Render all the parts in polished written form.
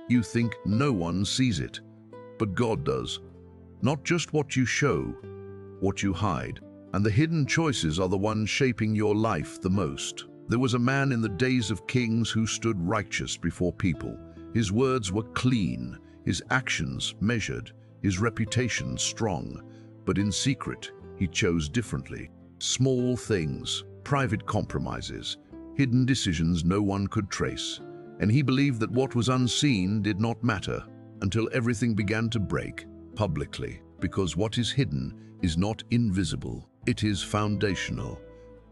You think no one sees it, but God does. Not just what you show, what you hide. And the hidden choices are the ones shaping your life the most. There was a man in the days of kings who stood righteous before people. His words were clean, his actions measured, his reputation strong. But in secret, he chose differently. Small things, private compromises, hidden decisions no one could trace. And he believed that what was unseen did not matter until everything began to break publicly. Because what is hidden is not invisible, it is foundational.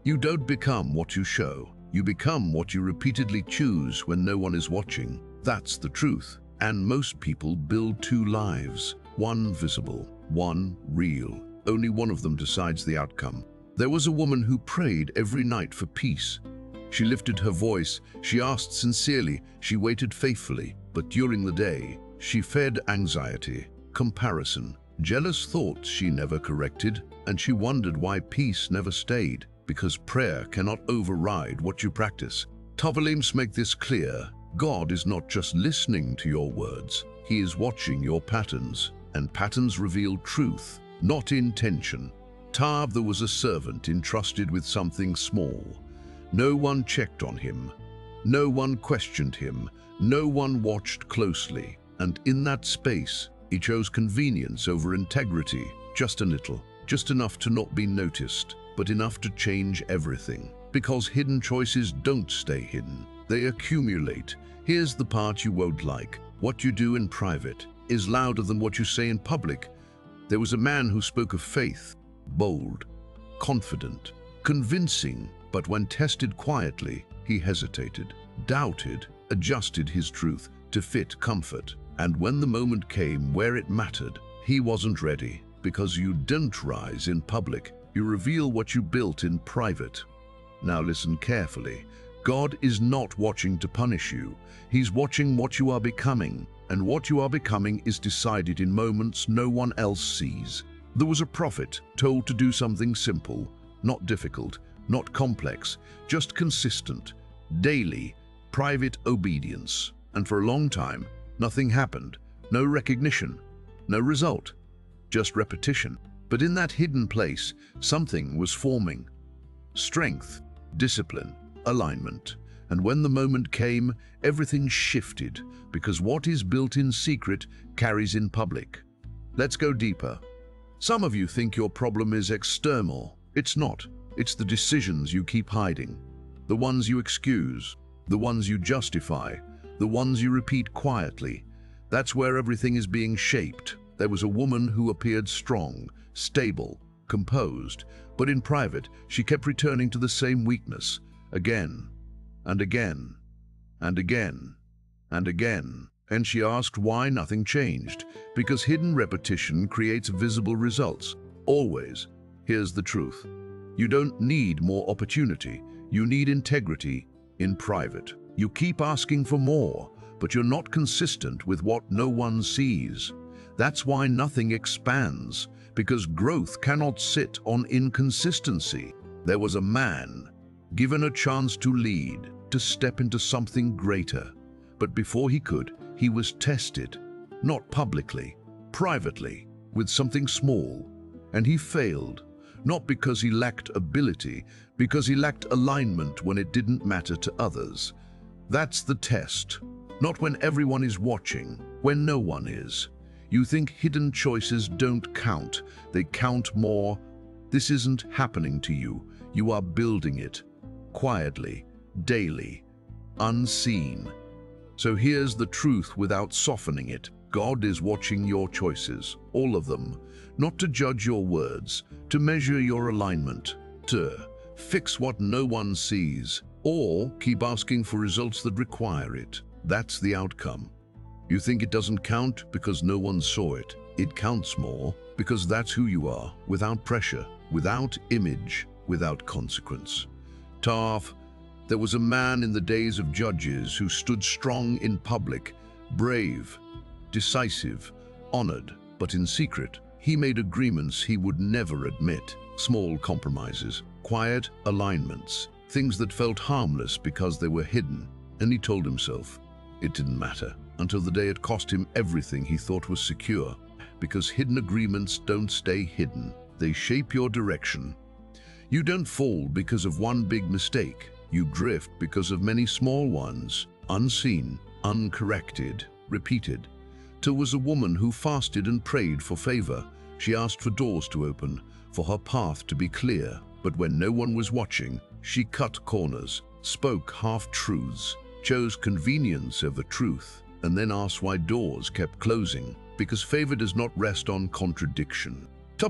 You don't become what you show. You become what you repeatedly choose when no one is watching. That's the truth. And most people build two lives, one visible, one real. Only one of them decides the outcome. There was a woman who prayed every night for peace. She lifted her voice, she asked sincerely, she waited faithfully. But during the day, she fed anxiety, comparison, jealous thoughts she never corrected, and she wondered why peace never stayed. Because prayer cannot override what you practice. Tavalims make this clear. God is not just listening to your words. He is watching your patterns, and patterns reveal truth, not intention. Tav, there was a servant entrusted with something small. No one checked on him. No one questioned him. No one watched closely. And in that space, he chose convenience over integrity. Just a little, just enough to not be noticed, but enough to change everything. Because hidden choices don't stay hidden. They accumulate. Here's the part you won't like. What you do in private is louder than what you say in public. There was a man who spoke of faith, bold, confident, convincing, but when tested quietly, he hesitated, doubted, adjusted his truth to fit comfort. And when the moment came where it mattered, he wasn't ready. Because you don't rise in public, you reveal what you built in private. Now listen carefully. God is not watching to punish you. He's watching what you are becoming. And what you are becoming is decided in moments no one else sees. There was a prophet told to do something simple, not difficult, not complex, just consistent, daily, private obedience. And for a long time, nothing happened. No recognition, no result, just repetition. But in that hidden place, something was forming. Strength, discipline, alignment. And when the moment came, everything shifted, because what is built in secret carries in public. Let's go deeper. Some of you think your problem is external. It's not. It's the decisions you keep hiding, the ones you excuse, the ones you justify, the ones you repeat quietly. That's where everything is being shaped. There was a woman who appeared strong, stable, composed, but in private, she kept returning to the same weakness, again, and again, and again, and again. And she asked why nothing changed. Because hidden repetition creates visible results. Always. Here's the truth. You don't need more opportunity. You need integrity in private. You keep asking for more, but you're not consistent with what no one sees. That's why nothing expands, because growth cannot sit on inconsistency. There was a man given a chance to lead, to step into something greater. But before he could, he was tested, not publicly, privately, with something small. And he failed, not because he lacked ability, because he lacked alignment when it didn't matter to others. That's the test. Not when everyone is watching, when no one is. You think hidden choices don't count. They count more. This isn't happening to you. You are building it. Quietly, daily, unseen. So here's the truth without softening it. God is watching your choices, all of them, not to judge your words, to measure your alignment, to fix what no one sees, or keep asking for results that require it. That's the outcome. You think it doesn't count because no one saw it. It counts more because that's who you are, without pressure, without image, without consequence. Tav, there was a man in the days of judges who stood strong in public, brave, decisive, honored, but in secret, he made agreements he would never admit. Small compromises, quiet alignments, things that felt harmless because they were hidden. And he told himself it didn't matter. until the day it cost him everything he thought was secure. Because hidden agreements don't stay hidden. They shape your direction. You don't fall because of one big mistake. You drift because of many small ones, unseen, uncorrected, repeated. There was a woman who fasted and prayed for favor. She asked for doors to open, for her path to be clear. But when no one was watching, she cut corners, spoke half-truths, chose convenience over truth, and then asked why doors kept closing. Because favor does not rest on contradiction.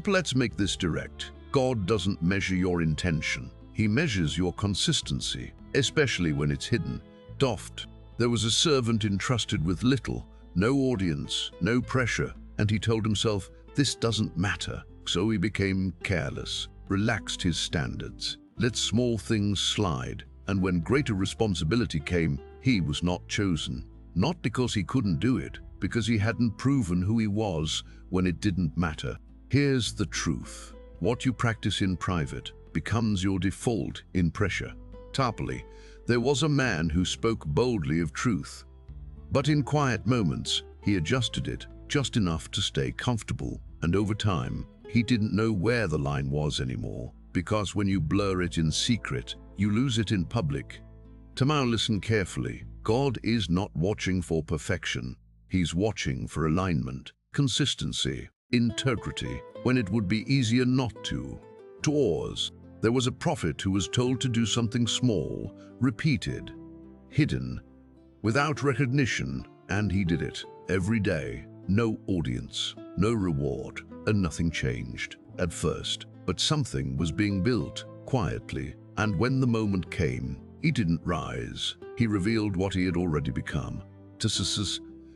Let's make this direct. God doesn't measure your intention. He measures your consistency, especially when it's hidden. There was a servant entrusted with little, no audience, no pressure, and he told himself, this doesn't matter. So he became careless, relaxed his standards, let small things slide, and when greater responsibility came, he was not chosen. Not because he couldn't do it, because he hadn't proven who he was when it didn't matter. Here's the truth. What you practice in private becomes your default in pressure. Tarpally, there was a man who spoke boldly of truth. But in quiet moments, he adjusted it just enough to stay comfortable. And over time, he didn't know where the line was anymore. Because when you blur it in secret, you lose it in public. Now listen carefully. God is not watching for perfection. He's watching for alignment, consistency, integrity, when it would be easier not to. There was a prophet who was told to do something small, repeated, hidden, without recognition, and he did it every day. No audience, no reward, and nothing changed at first. But something was being built quietly, and when the moment came, he didn't rise. He revealed what he had already become.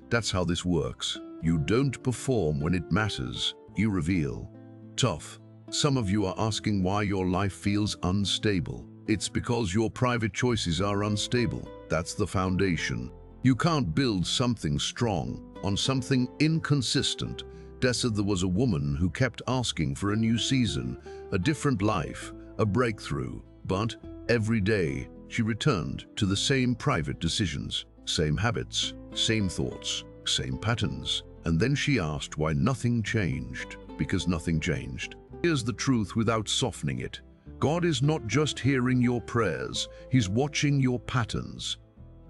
That's how this works. You don't perform when it matters, you reveal. Some of you are asking why your life feels unstable. It's because your private choices are unstable. That's the foundation. You can't build something strong on something inconsistent. There was a woman who kept asking for a new season, a different life, a breakthrough. But every day, she returned to the same private decisions, same habits, same thoughts, same patterns. And then she asked why nothing changed, because nothing changed. Here's the truth without softening it. God is not just hearing your prayers, He's watching your patterns.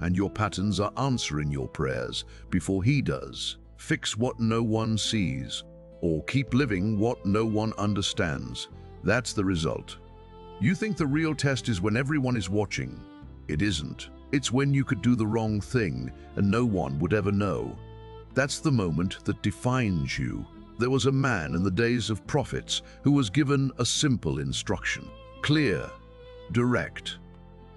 And your patterns are answering your prayers before He does. Fix what no one sees, or keep living what no one understands. That's the result. You think the real test is when everyone is watching. It isn't. It's when you could do the wrong thing and no one would ever know. That's the moment that defines you. There was a man in the days of prophets who was given a simple instruction. Clear, direct,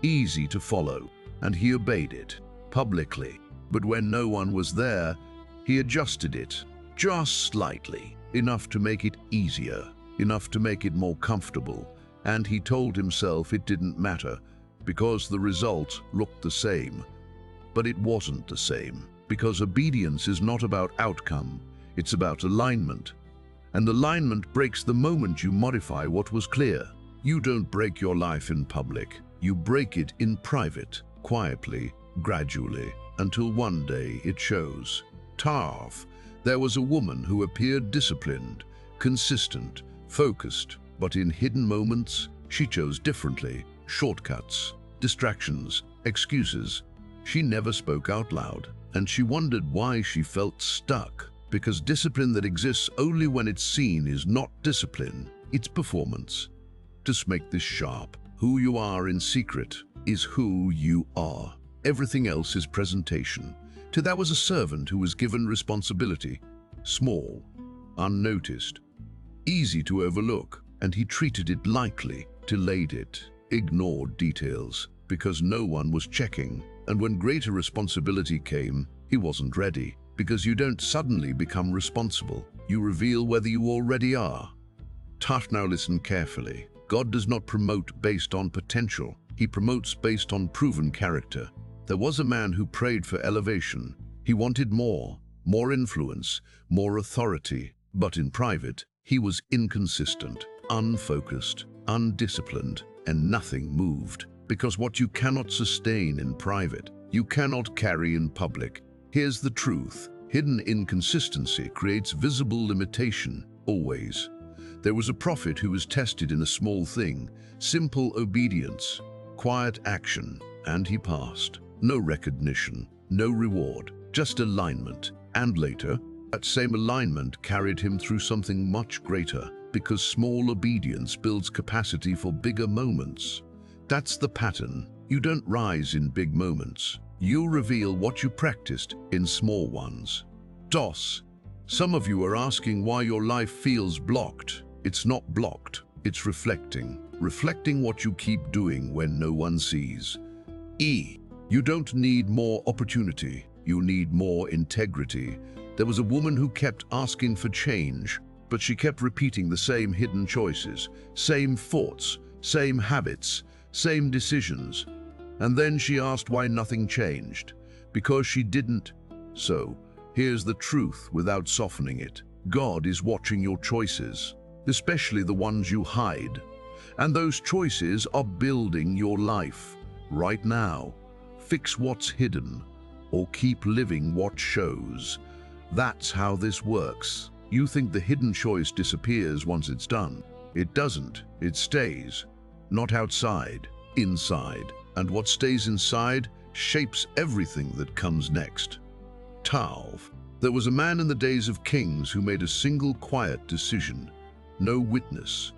easy to follow, and he obeyed it publicly. But when no one was there, he adjusted it just slightly, enough to make it easier, enough to make it more comfortable. And he told himself it didn't matter because the result looked the same. But it wasn't the same, because obedience is not about outcome, it's about alignment. And alignment breaks the moment you modify what was clear. You don't break your life in public, you break it in private, quietly, gradually, until one day it shows. There was a woman who appeared disciplined, consistent, focused, but in hidden moments, she chose differently. Shortcuts, distractions, excuses. She never spoke out loud, and she wondered why she felt stuck. Because discipline that exists only when it's seen is not discipline, it's performance. Just make this sharp. Who you are in secret is who you are. Everything else is presentation. There was a servant who was given responsibility. Small, unnoticed, easy to overlook, and he treated it lightly, delayed it, ignored details, because no one was checking. And when greater responsibility came, he wasn't ready. Because you don't suddenly become responsible, you reveal whether you already are. Now listen carefully. God does not promote based on potential, He promotes based on proven character. There was a man who prayed for elevation. He wanted more influence, more authority, but in private, he was inconsistent, unfocused, undisciplined, and nothing moved. Because what you cannot sustain in private, you cannot carry in public. Here's the truth. Hidden inconsistency creates visible limitation, always. There was a prophet who was tested in a small thing, simple obedience, quiet action, and he passed. No recognition, no reward, just alignment. And later, that same alignment carried him through something much greater, because small obedience builds capacity for bigger moments. That's the pattern. You don't rise in big moments. You reveal what you practiced in small ones. Some of you are asking why your life feels blocked. It's not blocked, it's reflecting. Reflecting what you keep doing when no one sees. You don't need more opportunity, you need more integrity. There was a woman who kept asking for change, but she kept repeating the same hidden choices, same thoughts, same habits, same decisions. And then she asked why nothing changed, because she didn't. So, here's the truth without softening it. God is watching your choices, especially the ones you hide. And those choices are building your life right now. Fix what's hidden, or keep living what shows. That's how this works. You think the hidden choice disappears once it's done. It doesn't. It stays. Not outside, inside. And what stays inside shapes everything that comes next. There was a man in the days of kings who made a single quiet decision. No witness,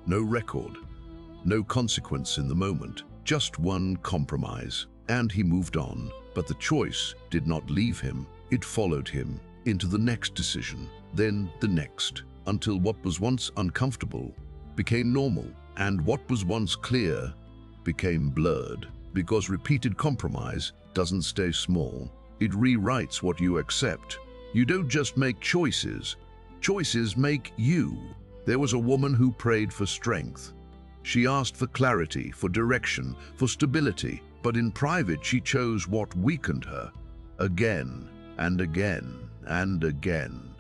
no record, no consequence in the moment. Just one compromise. And he moved on. But the choice did not leave him. It followed him into the next decision, then the next, until what was once uncomfortable became normal, and what was once clear became blurred, because repeated compromise doesn't stay small. It rewrites what you accept. You don't just make choices. Choices make you. There was a woman who prayed for strength. She asked for clarity, for direction, for stability, but in private she chose what weakened her. Again and again and again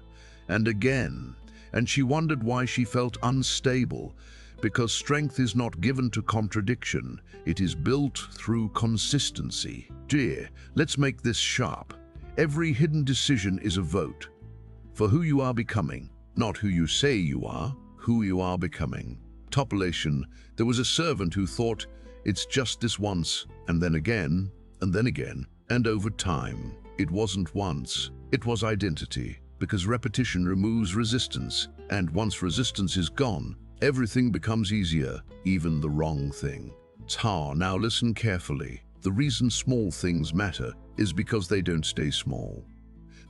and again. And she wondered why she felt unstable, because strength is not given to contradiction. It is built through consistency. Dear, let's make this sharp. Every hidden decision is a vote for who you are becoming, not who you say you are, who you are becoming. There was a servant who thought, it's just this once, and then again, and then again, and over time. It wasn't once, it was identity, because repetition removes resistance, and once resistance is gone, everything becomes easier, even the wrong thing. Now listen carefully. The reason small things matter is because they don't stay small.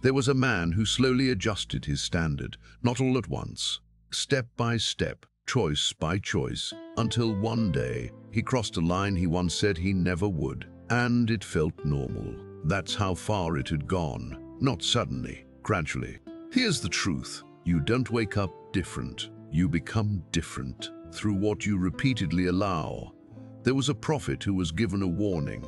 There was a man who slowly adjusted his standard, not all at once, step by step, choice by choice, until one day he crossed a line he once said he never would, and it felt normal. That's how far it had gone, not suddenly, gradually. Here's the truth. You don't wake up different. You become different through what you repeatedly allow. There was a prophet who was given a warning,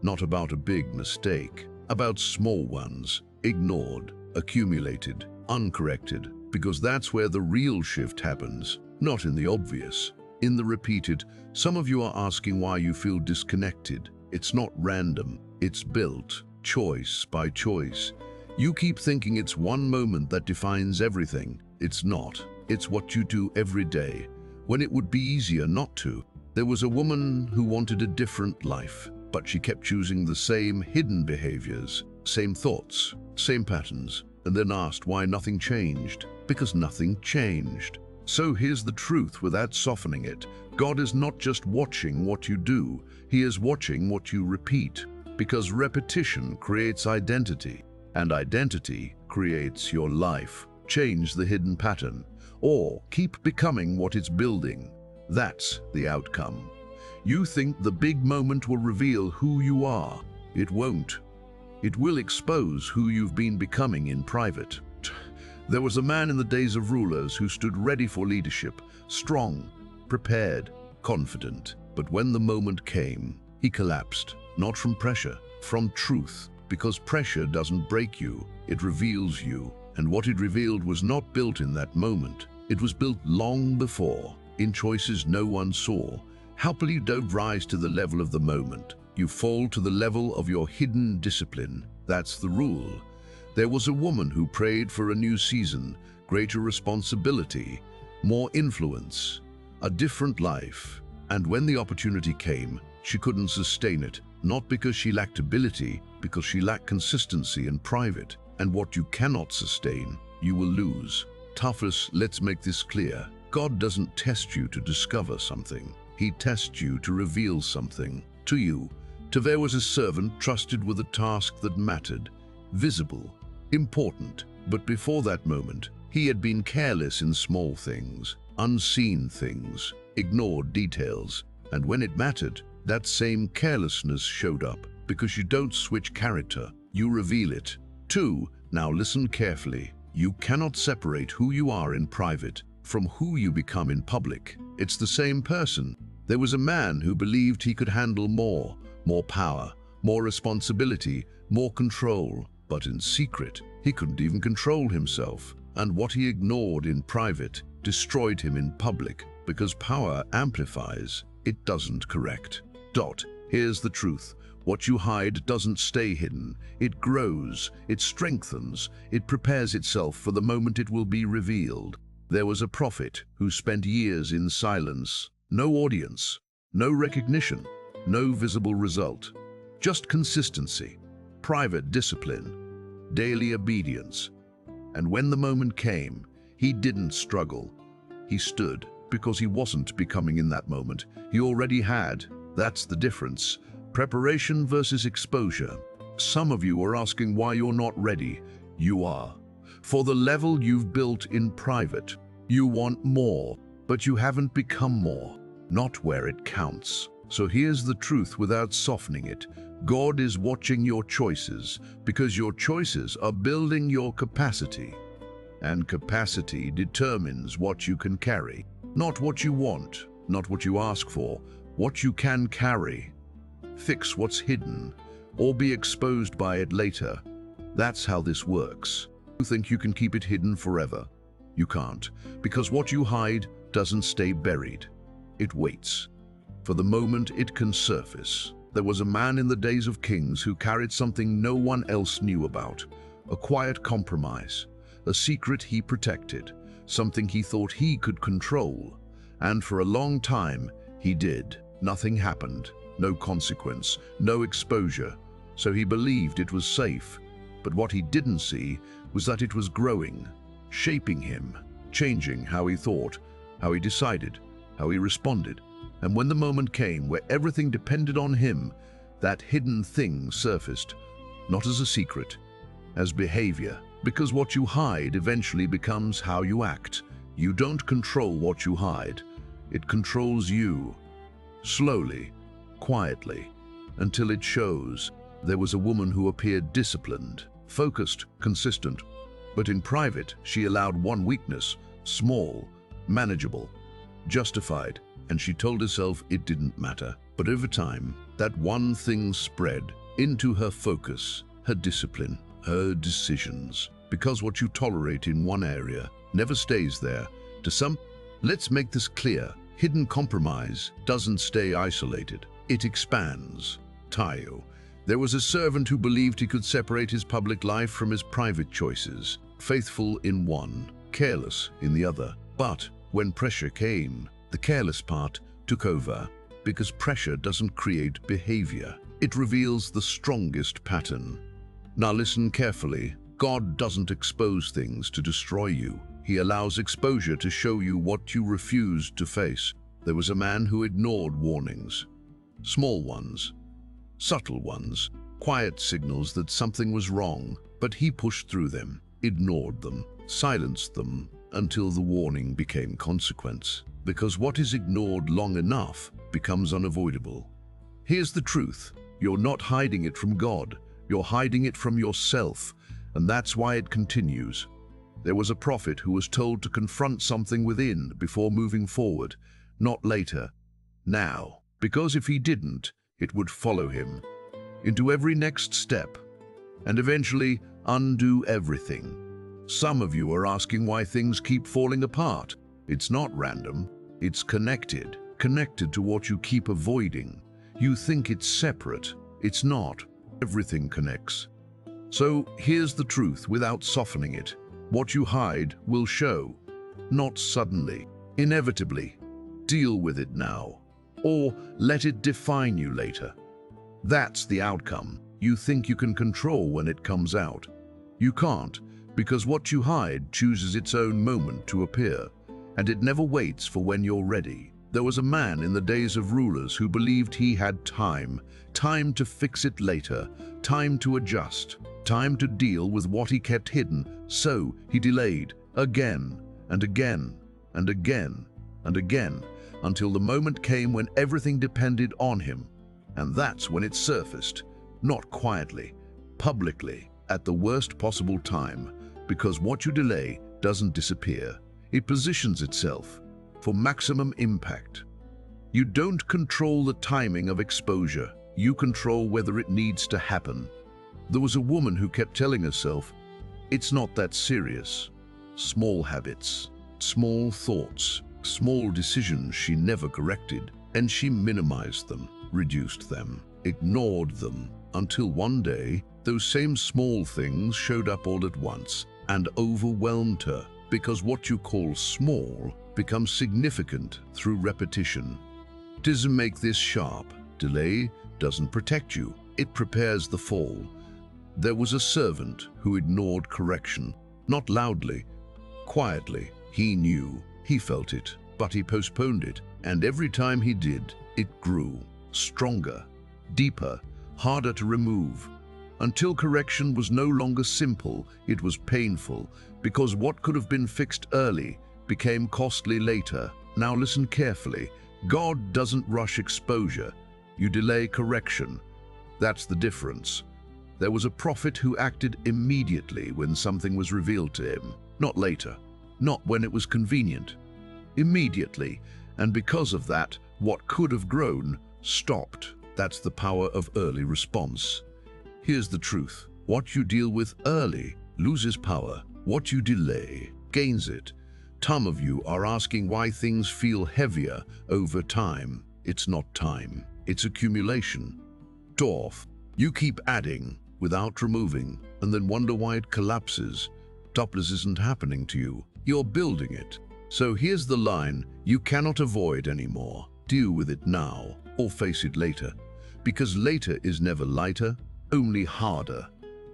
not about a big mistake, about small ones, ignored, accumulated, uncorrected, because that's where the real shift happens, not in the obvious, in the repeated. Some of you are asking why you feel disconnected. It's not random, it's built, choice by choice. You keep thinking it's one moment that defines everything. It's not. It's what you do every day, when it would be easier not to. There was a woman who wanted a different life, but she kept choosing the same hidden behaviors, same thoughts, same patterns, and then asked why nothing changed, because nothing changed. So here's the truth without softening it. God is not just watching what you do, He is watching what you repeat, because repetition creates identity, and identity creates your life. Change the hidden pattern, or keep becoming what it's building. That's the outcome. You think the big moment will reveal who you are. It won't. It will expose who you've been becoming in private. There was a man in the days of rulers who stood ready for leadership, strong, prepared, confident. But when the moment came, he collapsed, not from pressure, from truth, because pressure doesn't break you, it reveals you. And what it revealed was not built in that moment. It was built long before, in choices no one saw. Happily, you don't rise to the level of the moment. You fall to the level of your hidden discipline. That's the rule. There was a woman who prayed for a new season, greater responsibility, more influence, a different life. And when the opportunity came, she couldn't sustain it, not because she lacked ability, because she lacked consistency in private. And what you cannot sustain, you will lose. Toughest, let's make this clear. God doesn't test you to discover something. He tests you to reveal something to you. There was a servant trusted with a task that mattered, visible, important. But before that moment, he had been careless in small things, unseen things, ignored details. And when it mattered, that same carelessness showed up. Because you don't switch character, you reveal it. 2. Now listen carefully. You cannot separate who you are in private from who you become in public. It's the same person. There was a man who believed he could handle more power, more responsibility, more control. But in secret, he couldn't even control himself. And what he ignored in private destroyed him in public, because power amplifies, it doesn't correct. Here's the truth. What you hide doesn't stay hidden. It grows, it strengthens, it prepares itself for the moment it will be revealed. There was a prophet who spent years in silence. No audience, no recognition, no visible result. Just consistency, private discipline, daily obedience. And when the moment came, he didn't struggle. He stood because he wasn't becoming in that moment. He already had. That's the difference. Preparation versus exposure. Some of you are asking why you're not ready. You are. For the level you've built in private, you want more, but you haven't become more. Not where it counts. So here's the truth without softening it. God is watching your choices because your choices are building your capacity. And capacity determines what you can carry. Not what you want, not what you ask for, what you can carry. Fix what's hidden, or be exposed by it later. That's how this works. You think you can keep it hidden forever. You can't, because what you hide doesn't stay buried. It waits for the moment it can surface. There was a man in the days of kings who carried something no one else knew about, a quiet compromise, a secret he protected, something he thought he could control. And for a long time, he did. Nothing happened, no consequence, no exposure. So he believed it was safe. But what he didn't see was that it was growing, shaping him, changing how he thought, how he decided, how he responded. And when the moment came where everything depended on him, that hidden thing surfaced, not as a secret, as behavior. Because what you hide eventually becomes how you act. You don't control what you hide. It controls you. Slowly, quietly, until it shows. There was a woman who appeared disciplined, focused, consistent. But in private, she allowed one weakness, small, manageable, justified, and she told herself it didn't matter. But over time, that one thing spread into her focus, her discipline, her decisions. Because what you tolerate in one area never stays there. Let's make this clear. Hidden compromise doesn't stay isolated. It expands. Tayo. There was a servant who believed he could separate his public life from his private choices, faithful in one, careless in the other. But when pressure came, the careless part took over. Because pressure doesn't create behavior. It reveals the strongest pattern. Now listen carefully. God doesn't expose things to destroy you. He allows exposure to show you what you refused to face. There was a man who ignored warnings. Small ones, subtle ones, quiet signals that something was wrong, but he pushed through them, ignored them, silenced them, until the warning became consequence. Because what is ignored long enough becomes unavoidable. Here's the truth. You're not hiding it from God. You're hiding it from yourself. And that's why it continues. There was a prophet who was told to confront something within before moving forward, not later, now. Because if he didn't, it would follow him into every next step and eventually undo everything. Some of you are asking why things keep falling apart. It's not random. It's connected to what you keep avoiding. You think it's separate. It's not. Everything connects. So here's the truth without softening it. What you hide will show, not suddenly, inevitably. Deal with it now, or let it define you later. That's the outcome you think you can control when it comes out. You can't, because what you hide chooses its own moment to appear, and it never waits for when you're ready. There was a man in the days of rulers who believed he had time to fix it later, time to adjust, time to deal with what he kept hidden. So he delayed again and again and again and again until the moment came when everything depended on him. And that's when it surfaced, not quietly, publicly, at the worst possible time, because what you delay doesn't disappear. It positions itself for maximum impact. You don't control the timing of exposure. You control whether it needs to happen. There was a woman who kept telling herself, "It's not that serious." Small habits, small thoughts, small decisions she never corrected, and she minimized them, reduced them, ignored them, until one day those same small things showed up all at once and overwhelmed her, because what you call small becomes significant through repetition. Doesn't make this sharp. Delay doesn't protect you, it prepares the fall. There was a servant who ignored correction, not loudly, quietly. He knew, he felt it, but he postponed it, and every time he did, it grew, stronger, deeper, harder to remove, until correction was no longer simple, it was painful, because what could have been fixed early became costly later. Now listen carefully. God doesn't rush exposure. You delay correction. That's the difference. There was a prophet who acted immediately when something was revealed to him, not later, not when it was convenient. Immediately, and because of that, what could have grown stopped. That's the power of early response. Here's the truth. What you deal with early loses power. What you delay gains it. Some of you are asking why things feel heavier over time. It's not time, it's accumulation. Dwarf, you keep adding without removing and then wonder why it collapses. Topless isn't happening to you, you're building it. So here's the line you cannot avoid anymore. Deal with it now or face it later. Because later is never lighter, only harder.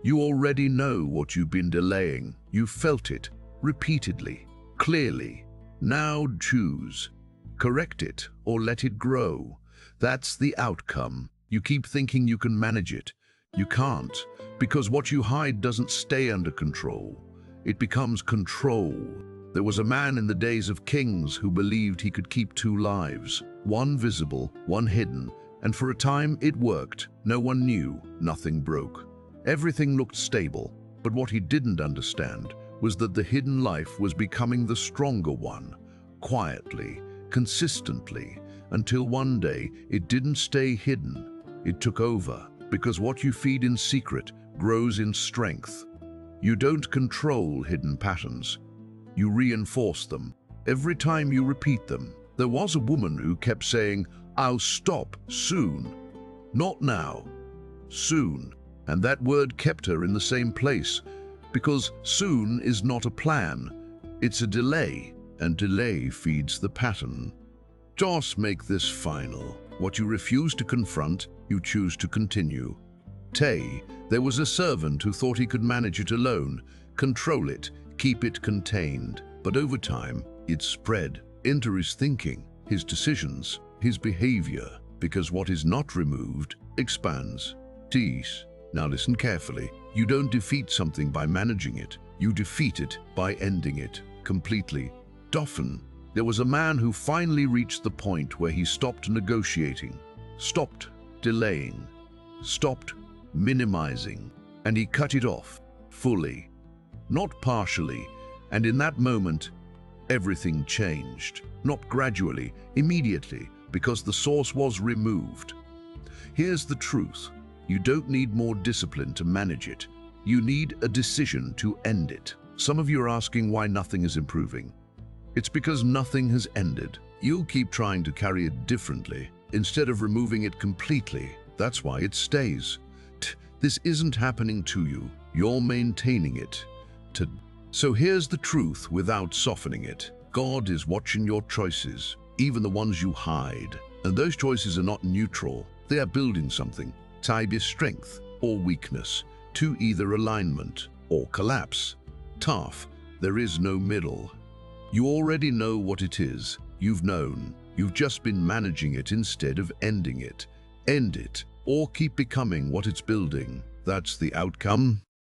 You already know what you've been delaying. You felt it repeatedly, clearly. Now choose. Correct it or let it grow. That's the outcome. You keep thinking you can manage it. You can't, because what you hide doesn't stay under control. It becomes control. There was a man in the days of kings who believed he could keep two lives, one visible, one hidden, and for a time it worked. No one knew, nothing broke. Everything looked stable, but what he didn't understand was that the hidden life was becoming the stronger one, quietly, consistently, until one day it didn't stay hidden. It took over, because what you feed in secret grows in strength. You don't control hidden patterns. You reinforce them every time you repeat them. There was a woman who kept saying, "I'll stop soon." Not now, soon. And that word kept her in the same place, because soon is not a plan, it's a delay, and delay feeds the pattern. Just make this final. What you refuse to confront, you choose to continue. There was a servant who thought he could manage it alone, control it, keep it contained. But over time, it spread into his thinking, his decisions, his behavior, because what is not removed expands. Now listen carefully. You don't defeat something by managing it. You defeat it by ending it completely. Often, there was a man who finally reached the point where he stopped negotiating, stopped delaying, stopped minimizing, and he cut it off fully, not partially. And in that moment, everything changed. Not gradually, immediately, because the source was removed. Here's the truth. You don't need more discipline to manage it. You need a decision to end it. Some of you are asking why nothing is improving. It's because nothing has ended. You'll keep trying to carry it differently instead of removing it completely. That's why it stays. This isn't happening to you. You're maintaining it. So here's the truth without softening it. God is watching your choices, even the ones you hide. And those choices are not neutral. They are building something. Tie your strength or weakness to either alignment or collapse. Tough, there is no middle. You already know what it is. You've known. You've just been managing it instead of ending it. End it, or keep becoming what it's building. That's the outcome.